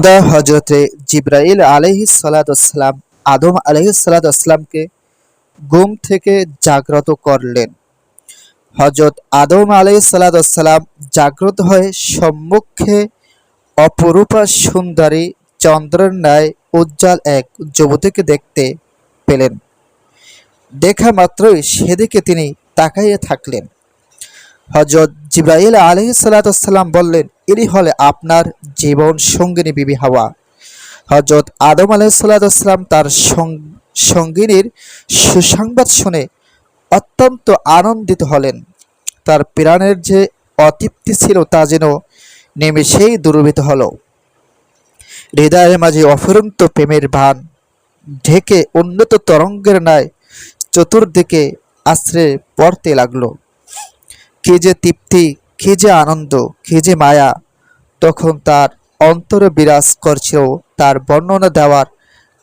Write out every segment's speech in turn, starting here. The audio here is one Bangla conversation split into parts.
খোদা হজরতে জিব্রাইল আলাইহিসসালাম আদম আলাইহিসসালামকে ঘুম থেকে জাগ্রত করলেন। হজরত আদম আলাইহিসসালাম জাগ্রত হয়ে সম্মুখে অপরূপা সুন্দরী চন্দ্রের ন্যায় উজ্জ্বল এক যুবতীকে দেখতে পেলেন। দেখা মাত্রই সেদিকে তিনি তাকাইয়া থাকলেন। হজরত জিব্রাইল আলাইহিসসালাম বললেন, ইনি হলে আপনার জীবন সঙ্গিনী বিবি হাওয়া। হজরত আদম আলাইহিসসালাম তার সঙ্গিনীর সুসংবাদ শুনে অত্যন্ত আনন্দিত হলেন। তার প্রাণের যে অতৃপ্তি ছিল তা যেন নিমেষেই দূরীভূত হল। হৃদয়ের মাঝে অফুরন্ত প্রেমের ভান ঢেকে উন্নত তরঙ্গের ন্যায় চতুর্দিকে আশ্রে পড়তে লাগলো। কি যে তৃপ্তি, কি যে আনন্দ, কি যে মায়া তখন তার অন্তরে বিরাজ করছিল, তার বর্ণনা দেওয়ার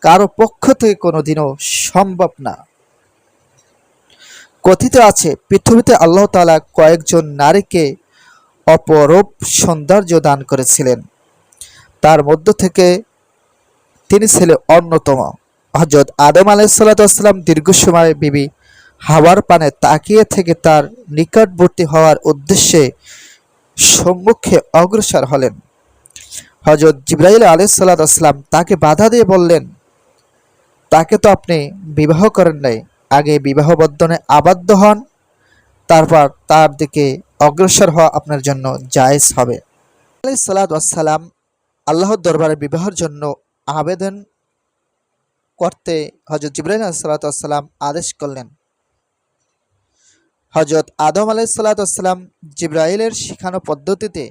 কারো পক্ষ থেকে কোনোদিনও সম্ভব না। কথিত আছে, পৃথিবীতে আল্লাহ তাআলা কয়েকজন নারীকে অপরূপ সৌন্দর্য দান করেছিলেন, তার মধ্য থেকে তিনি ছিলেন অন্যতম। হযরত আদম আলাইহিসসালাম দীর্ঘ সময় বিবি হাওয়ার পানে তাকিয়ে থেকে তার নিকটবর্তী হওয়ার উদ্দেশ্যে সম্মুখে অগ্রসর হলেন। হযরত জিবরাইল আলাইহিসসালাম তাকে বাধা দিয়ে বললেন, তাকে তো আপনি বিবাহ করেন নাই, আগে বিবাহ বন্ধনে আবদ্ধ হন, তারপর তার দিকে অগ্রসর হওয়া আপনার জন্য জায়েজ হবে। আলাইহিসসালাম আল্লাহর দরবারে বিবাহের জন্য আবেদন করতে হযরত জিবরাইল আলাইহিসসালাম আদেশ করলেন। হযরত আদম আলাইহিসসালাম জিবরাইলের শেখানো পদ্ধতিতে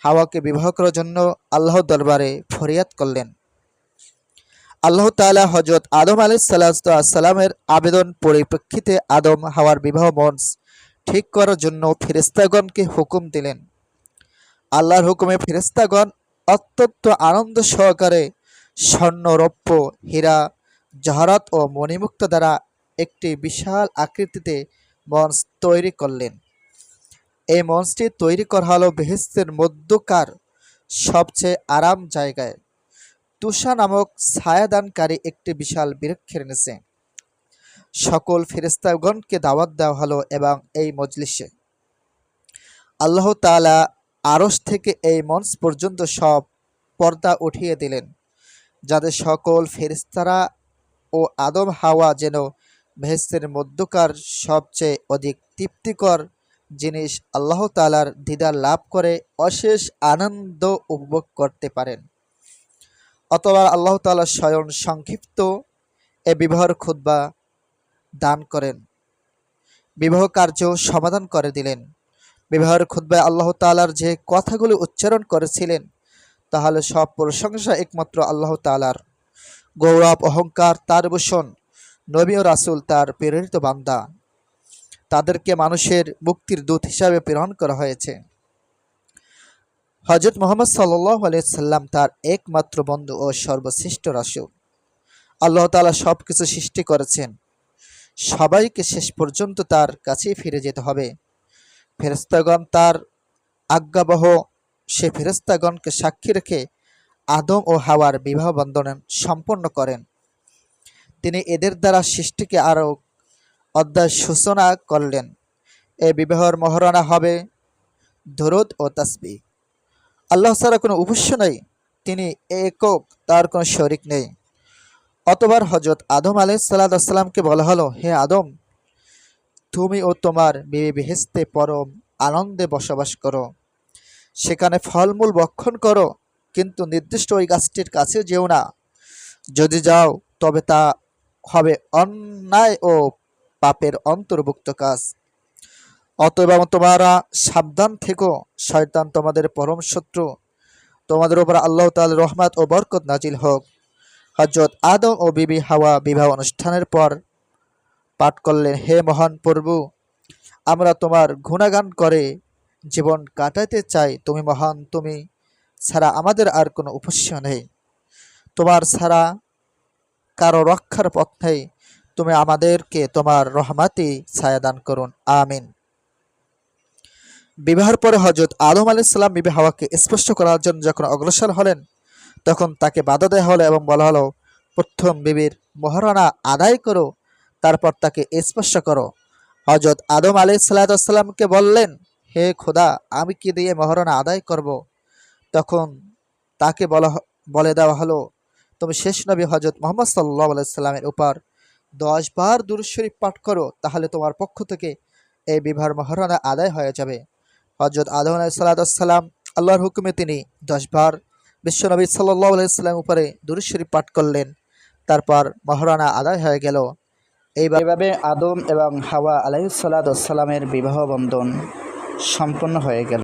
হাওয়াকে বিবাহ করার জন্য আল্লাহর দরবারে ফরিয়াদ করলেন। আল্লাহ তাআলা হযরত আদম আলাইহিসসালামের আবেদন পরিপ্রেক্ষিতে আদম হাওয়ার বিবাহ মঞ্চ ঠিক করার জন্য ফেরেশতাগণকে হুকুম দিলেন। আল্লাহর হুকুমে ফেরেশতাগণ অত্যন্ত আনন্দ সহকারে স্বর্ণ, রৌপ্য, হীরা, জহরত ও মণিমুক্তা দ্বারা একটি বিশাল আকৃতিতে মঞ্চ তৈরি করলেন। এই মঞ্চটি তৈরি করা হলো বেহেশতের মধ্যকার সবচেয়ে আরাম জায়গায় তুষা নামক ছায়াদানকারী একটি বিশাল বৃক্ষের নিচে। সকল ফেরেশতাগণকে দাওয়াত দেওয়া হলো এবং এই মজলিসে আল্লাহ তাআলা আরশ থেকে এই মঞ্চ পর্যন্ত সব পর্দা উঠিয়ে দিলেন, যাতে সকল ফেরেশতারা ও আদম হাওয়া যেন বেহেশতের মধ্যকার সবচেয়ে অধিক তৃপ্তিকর জিনিস আল্লাহ তাআলার দিদার লাভ করে অশেষ আনন্দ উপভোগ করতে পারেন। অতঃপর আল্লাহ তাআলা স্বয়ং সংক্ষিপ্ত এ বিবাহের খুতবা দান করেন, বিবাহ কার্য সমাধান করে দিলেন। বিবাহের খুতবায় আল্লাহ তাআলার যে কথাগুলো উচ্চারণ করেছিলেন তাহলে সব প্রশংসা একমাত্র আল্লাহ তাআলার। গৌরব অহংকার তার ভূষণ, নবী ও রাসূল তার প্রেরিত বান্দা, তাদেরকে মানুষের মুক্তির দূত হিসাবে প্রেরণ করা হয়েছে। হযরত মুহাম্মদ সাল্লাল্লাহু আলাইহি সাল্লাম তার একমাত্র বন্ধু ও সর্বশ্রেষ্ঠ রাসূল। আল্লাহ তাআলা সবকিছু সৃষ্টি করেছেন, সবাইকে শেষ পর্যন্ত তার কাছেই ফিরে যেতে হবে। ফেরেশতাগণ তার আজ্ঞাবহ, সে ফেরেশতাগণকে সাক্ষী রেখে আদম ও হাওয়ার বিবাহ বন্ধন সম্পন্ন করেন। তিনি এদের দ্বারা সৃষ্টিকে আরও অধ্যায় সূচনা করলেন। এই বিবাহের মহারণা হবে দরুদ ও তাসবিহ। আল্লাহ ছাড়া কোনো উপাস্য নেই, তিনি একক, তার কোনো শরিক নেই। অতঃপর হযরত আদম আলাইহিসসালামকে বলা হলো, হে আদম, তুমি ও তোমার বিবি বেহেশতে পরম আনন্দে বসবাস করো, সেখানে ফলমূল ভক্ষণ করো, কিন্তু নির্দিষ্ট ওই গাছটির কাছে যেও না। যদি যাও তবে তা হবে অন্যায় ও পাপের অন্তর্ভুক্ত কাজ। অতএব তোমরা সাবধান থেকো, শয়তান তোমাদের পরম শত্রু। তোমাদের উপর আল্লাহ তাআলার রহমত ও বরকত নাজিল হোক। হযরত আদম ও বিবি হাওয়া বিবাহ অনুষ্ঠানের পর পাঠ করলেন, হে মহান প্রভু, আমরা তোমার গুণগান করে জীবন কাটাতে চাই। তুমি মহান, তুমি ছাড়া আমাদের আর কোনো উপাস্য নেই, তোমার ছাড়া কারো রক্ষার পথ নেই। তুমি আমাদেরকে তোমার রহমতে ছায়া দান করুন, আমিন। বিবাহের পরে হযরত আদম আলাইহিস সালাম বিবি হাওয়াকে স্পর্শ করার জন্য যখন অগ্রসর হলেন তখন তাকে বাধা দেওয়া হলো এবং বলা হলো, প্রথম বিবির মহারণা আদায় করো, তারপর তাকে স্পর্শ করো। হজরত আদম আলাইহিসসালামকে বললেন, হে খোদা, আমি কি দিয়ে মহারণা আদায় করব? তখন তাকে বলে দেওয়া হলো, তুমি শেষ নবী হজরত মোহাম্মদ সাল্লাল্লাহু আলাইহি সাল্লামের উপর 10 বার দুরূদ শরীফ পাঠ করো, তাহলে তোমার পক্ষ থেকে এই বিবাহের মহারণা আদায় হয়ে যাবে। হজরত আদম আলাইহিসসালাম আল্লাহর হুকুমে তিনি 10 বার বিশ্বনবী সাল্লাল্লাহু আলাইহি সাল্লামের উপরে দুরূদ শরীফ পাঠ করলেন, তারপর মহারণা আদায় হয়ে গেল। এইভাবে আদম এবং হাওয়া আলাইহিসসালামের বিবাহ বন্ধন সম্পন্ন হয়ে গেল।